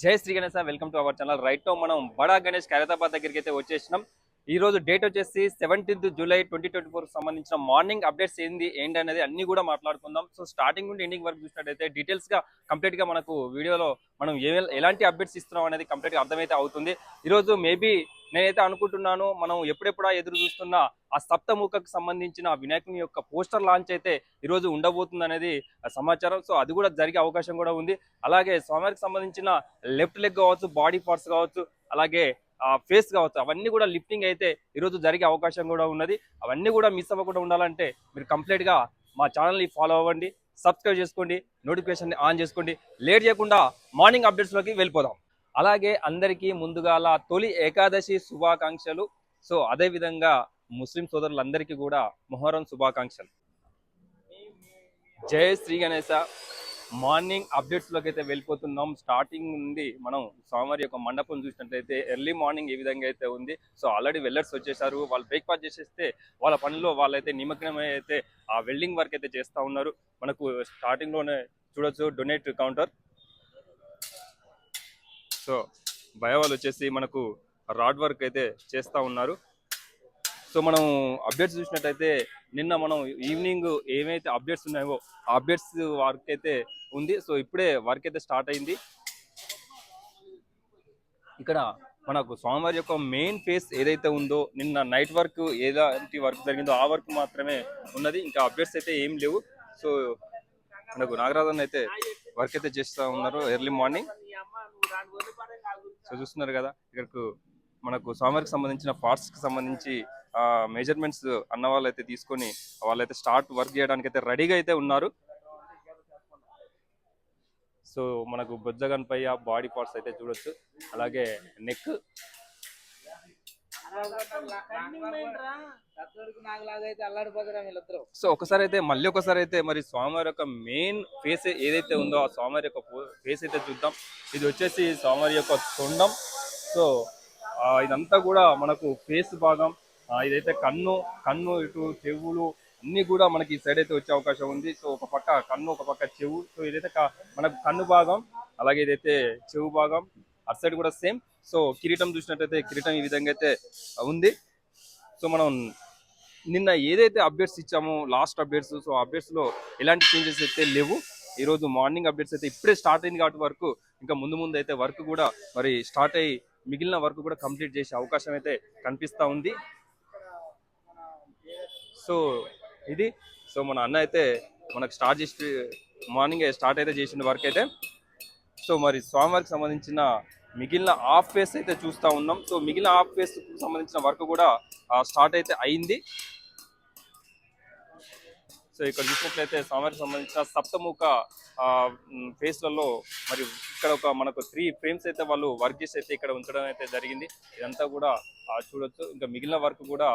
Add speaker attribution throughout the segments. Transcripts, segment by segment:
Speaker 1: జై Shri Ganesha welcome to our channel. Right now మనం బడా గణేష్ ఖైరతాబాద్ దగ్గరికి అయితే వచ్చేసినాం. ఈ రోజు డేట్ వచ్చేసి 17th జూలై 2024 సంబంధించిన మార్నింగ్ అప్డేట్స్ ఏంటి అనేది అన్ని కూడా మాట్లాడుకుందాం. సో స్టార్టింగ్ నుండి ఎండింగ్ వరకు చూసినట్టయితే డీటెయిల్స్ గా కంప్లీట్ గా మనకు వీడియోలో మనం ఎలాంటి అప్డేట్స్ ఇస్తున్నాం అనేది కంప్లీట్ గా అర్థమైతే అవుతుంది. ఈ రోజు మేబీ నేనైతే అనుకుంటున్నాను మనం ఎప్పుడెప్పుడా ఎదురు చూస్తున్న ఆ సప్తముఖకు సంబంధించిన వినాయకుని యొక్క పోస్టర్ లాంచ్ అయితే ఈ రోజు ఉండబోతుంది అనేది సమాచారం. సో అది కూడా జరిగే అవకాశం కూడా ఉంది. అలాగే స్వామివారికి సంబంధించిన లెఫ్ట్ లెగ్ కావచ్చు, బాడీ పార్ట్స్ కావచ్చు, అలాగే ఫేస్ కావచ్చు, అవన్నీ కూడా లిఫ్టింగ్ అయితే ఈరోజు జరిగే అవకాశం కూడా ఉన్నది. అవన్నీ కూడా మిస్ అవ్వకుండా ఉండాలంటే మీరు కంప్లీట్ గా మా ఛానల్ని ఫాలో అవ్వండి, సబ్స్క్రైబ్ చేసుకోండి, నోటిఫికేషన్ ఆన్ చేసుకోండి. లేట్ చేయకుండా మార్నింగ్ అప్డేట్స్ లోకి వెళ్ళిపోదాం. అలాగే అందరికీ ముందుగాల తొలి ఏకాదశి శుభాకాంక్షలు. సో అదే విధంగా ముస్లిం సోదరులందరికీ కూడా మొహరం శుభాకాంక్షలు. జై శ్రీ గణేశ. మార్నింగ్ అప్డేట్స్ లోకి అయితే వెళ్ళిపోతున్నాం. స్టార్టింగ్ నుండి మనం స్వామివారి యొక్క మండపం చూసినట్లయితే ఎర్లీ మార్నింగ్ ఏ విధంగా అయితే ఉంది. సో ఆల్రెడీ వెల్లర్స్ వచ్చేసారు. వాళ్ళు బ్రేక్ఫాస్ట్ చేసేస్తే వాళ్ళ పనిలో వాళ్ళైతే నిమగ్నమై అయితే ఆ వెల్డింగ్ వర్క్ అయితే చేస్తూ ఉన్నారు. మనకు స్టార్టింగ్ లోనే చూడొచ్చు డొనేట్ కౌంటర్. సో భయ వాళ్ళు వచ్చేసి మనకు రాడ్ వర్క్ అయితే చేస్తూ ఉన్నారు. సో మనం అప్డేట్స్ చూసినట్టయితే నిన్న మనం ఈవినింగ్ ఏమైతే అప్డేట్స్ ఉన్నాయో ఆ అప్డేట్స్ వర్క్ అయితే ఉంది. సో ఇప్పుడే వర్క్ అయితే స్టార్ట్ అయింది. ఇక్కడ మనకు స్వామివారి యొక్క మెయిన్ ఫేస్ ఏదైతే ఉందో నిన్న నైట్ వర్క్ ఏదంటి వర్క్ జరిగిందో ఆ వర్క్ మాత్రమే ఉన్నది. ఇంకా అప్డేట్స్ అయితే ఏం లేవు. సో మనకు నాగరాజన్ అయితే వర్క్ అయితే చేస్తూ ఉన్నారు ఎర్లీ మార్నింగ్. సో చూస్తున్నారు కదా, ఇక్కడకు మనకు స్వామివారికి సంబంధించిన పార్ట్స్ కి సంబంధించి మెజర్మెంట్స్ అన్న వాళ్ళు అయితే తీసుకొని వాళ్ళైతే స్టార్ట్ వర్క్ చేయడానికి అయితే రెడీగా అయితే ఉన్నారు. సో మనకు బొజ్జగన్ పై ఆ బాడీ పార్ట్స్ అయితే చూడొచ్చు, అలాగే నెక్. సో ఒకసారి అయితే మళ్ళీ ఒకసారి అయితే మరి స్వామివారి యొక్క మెయిన్ ఫేస్ ఏదైతే ఉందో ఆ స్వామివారి యొక్క ఫేస్ అయితే చూద్దాం. ఇది వచ్చేసి స్వామివారి యొక్క తొండం. సో ఇదంతా కూడా మనకు ఫేస్ భాగం. ఇదైతే కన్ను ఇటు చెవులు అన్ని కూడా మనకి ఈ సైడ్ అయితే వచ్చే అవకాశం ఉంది. సో ఒక పక్క కన్ను, ఒక పక్క చెవు. సో ఇదైతే మనకు కన్ను భాగం, అలాగే ఇదైతే చెవు భాగం. అటు సైడ్ కూడా సేమ్. సో కిరీటం చూసినట్టయితే కిరీటం ఈ విధంగా అయితే ఉంది. సో మనం నిన్న ఏదైతే అప్డేట్స్ ఇచ్చామో లాస్ట్ అప్డేట్స్, సో అప్డేట్స్ లో ఎలాంటి చేంజెస్ అయితే లేవు. ఈరోజు మార్నింగ్ అప్డేట్స్ అయితే ఇప్పుడే స్టార్ట్ అయింది కాబట్టి వరకు ఇంకా ముందు అయితే వర్క్ కూడా మరి స్టార్ట్ అయ్యి మిగిలిన వర్క్ కూడా కంప్లీట్ చేసే అవకాశం అయితే కనిపిస్తూ ఉంది. సో ఇది సో మన అన్న అయితే మనకు స్టార్ట్ చేసి మార్నింగ్ స్టార్ట్ అయితే చేసిన వర్క్ అయితే. సో మరి స్వామివారికి సంబంధించిన మిగిలిన హాఫ్ ఫేస్ అయితే చూస్తూ ఉన్నాం. సో మిగిలిన హాఫ్ ఫేస్ సంబంధించిన వర్క్ కూడా స్టార్ట్ అయితే అయింది. సో ఇక్కడ చూసినట్లయితే స్వామివారికి సంబంధించిన సప్తముఖ ఫేస్లలో మరి ఇక్కడ ఒక మనకు 3 ఫ్రేమ్స్ అయితే వాళ్ళు వర్క్ చేసి అయితే ఇక్కడ ఉంచడం అయితే జరిగింది. ఇదంతా కూడా చూడొచ్చు. ఇంకా మిగిలిన వర్క్ కూడా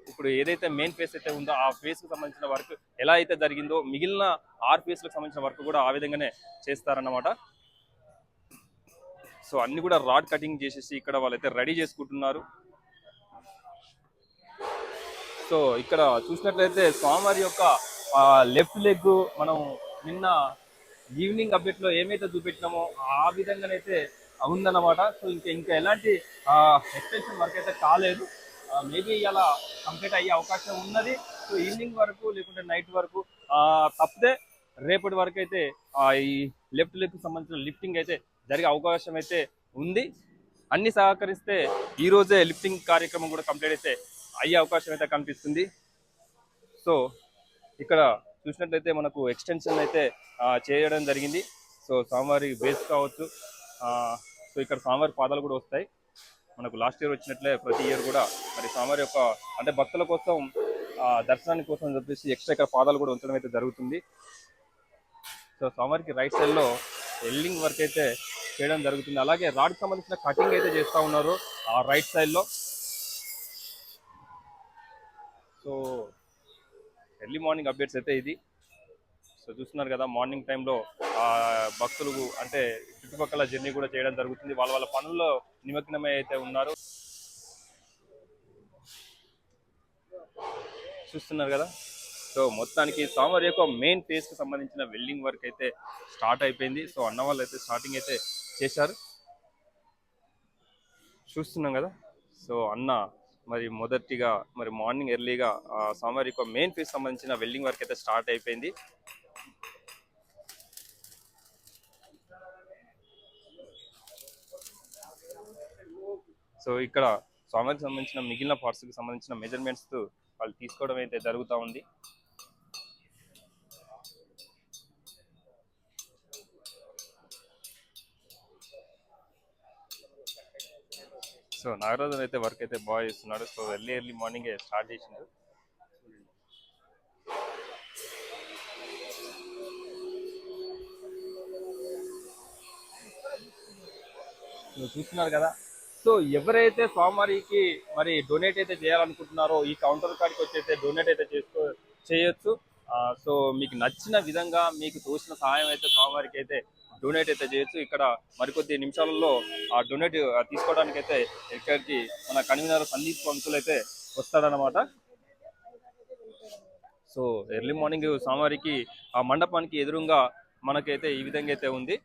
Speaker 1: ఇప్పుడు ఏదైతే మెయిన్ ఫేస్ అయితే ఉందో ఆ ఫేస్ కు సంబంధించిన వర్క్ ఎలా అయితే జరిగిందో మిగిలిన 6 ఫేస్లకు సంబంధించిన వర్క్ కూడా ఆ విధంగానే చేస్తారన్నమాట. సో అన్ని కూడా రాడ్ కటింగ్ చేసేసి ఇక్కడ వాళ్ళైతే రెడీ చేసుకుంటున్నారు. సో ఇక్కడ చూసినట్లయితే స్వామివారి యొక్క లెఫ్ట్ లెగ్ మనం నిన్న ఈవినింగ్ అప్డేట్ లో ఏమైతే చూపెట్టినామో ఆ విధంగానైతే ఉందన్నమాట. సో ఇంకా ఎలాంటి ఎక్స్టెన్షన్ వర్క్ అయితే కాలేదు. మేబీ ఇలా కంప్లీట్ అయ్యే అవకాశం ఉన్నది. సో ఈవినింగ్ వరకు లేకుంటే నైట్ వరకు తప్పితే రేపటి వరకు అయితే ఈ లెఫ్ట్ లెగ్ సంబంధించిన లిఫ్టింగ్ అయితే జరిగే అవకాశం అయితే ఉంది. అన్ని సహకరిస్తే ఈ రోజే లిఫ్టింగ్ కార్యక్రమం కూడా కంప్లీట్ అయితే అయ్యే అవకాశం అయితే కనిపిస్తుంది. సో ఇక్కడ చూసినట్లయితే మనకు ఎక్స్టెన్షన్ అయితే చేయడం జరిగింది. సో స్వామివారి బేస్ కావచ్చు. సో ఇక్కడ స్వామివారి పాదాలు కూడా వస్తాయి. మనకు లాస్ట్ ఇయర్ వచ్చినట్లే ప్రతి ఇయర్ కూడా మరి స్వామివారి యొక్క అంటే భక్తుల కోసం దర్శనానికి కోసం చెప్పేసి ఎక్స్ట్రా ఇక్కడ పాదాలు కూడా ఉంచడం అయితే జరుగుతుంది. సో స్వామివారికి రైట్ సైడ్ లో వెల్డింగ్ వర్క్ అయితే చేయడం జరుగుతుంది. అలాగే రాడ్కి సంబంధించిన కటింగ్ అయితే చేస్తూ ఉన్నారు ఆ రైట్ సైడ్ లో. సో ఎర్లీ మార్నింగ్ అప్డేట్స్ అయితే ఇది. సో చూస్తున్నారు కదా, మార్నింగ్ టైంలో భక్తులు అంటే చుట్టుపక్కల జర్నీ కూడా చేయడం జరుగుతుంది. వాళ్ళ పనుల్లో నిమగ్నమై అయితే ఉన్నారు. చూస్తున్నారు కదా. సో మొత్తానికి స్వామివారి యొక్క మెయిన్ ఫేస్ కి సంబంధించిన వెల్డింగ్ వర్క్ అయితే స్టార్ట్ అయిపోయింది. సో అన్న వాళ్ళు అయితే స్టార్టింగ్ అయితే చేశారు. చూస్తున్నాం కదా. సో అన్న మరి మొదటిగా మరి మార్నింగ్ ఎర్లీగా స్వామివారి యొక్క మెయిన్ ఫేస్ సంబంధించిన వెల్డింగ్ వర్క్ అయితే స్టార్ట్ అయిపోయింది. సో ఇక్కడ స్వామివారికి సంబంధించిన మిగిలిన పార్ట్స్కి సంబంధించిన మెజర్మెంట్స్ వాళ్ళు తీసుకోవడం అయితే జరుగుతూ ఉంది. సో నాగరాజన్ అయితే వర్క్ అయితే బాగా చేస్తున్నాడు. సో ఎర్లీ మార్నింగే స్టార్ట్ చేసిండు. చూస్తున్నారు కదా. సో ఎవరైతే స్వామివారికి మరి డొనేట్ అయితే చేయాలనుకుంటున్నారో ఈ కౌంటర్ కాడికి వచ్చి అయితే డొనేట్ అయితే చేయొచ్చు. సో మీకు నచ్చిన విధంగా మీకు తోచిన సహాయం అయితే స్వామివారికి అయితే డొనేట్ అయితే చేయొచ్చు. ఇక్కడ మరికొద్ది నిమిషాలలో ఆ డొనేట్ తీసుకోవడానికి అయితే ఇక్కడికి మన కన్వీనర్ సందీప్ పంతులు అయితే వస్తాడనమాట. సో ఎర్లీ మార్నింగ్ స్వామివారికి ఆ మండపానికి ఎదురుగా మనకైతే ఈ విధంగా అయితే ఉంది.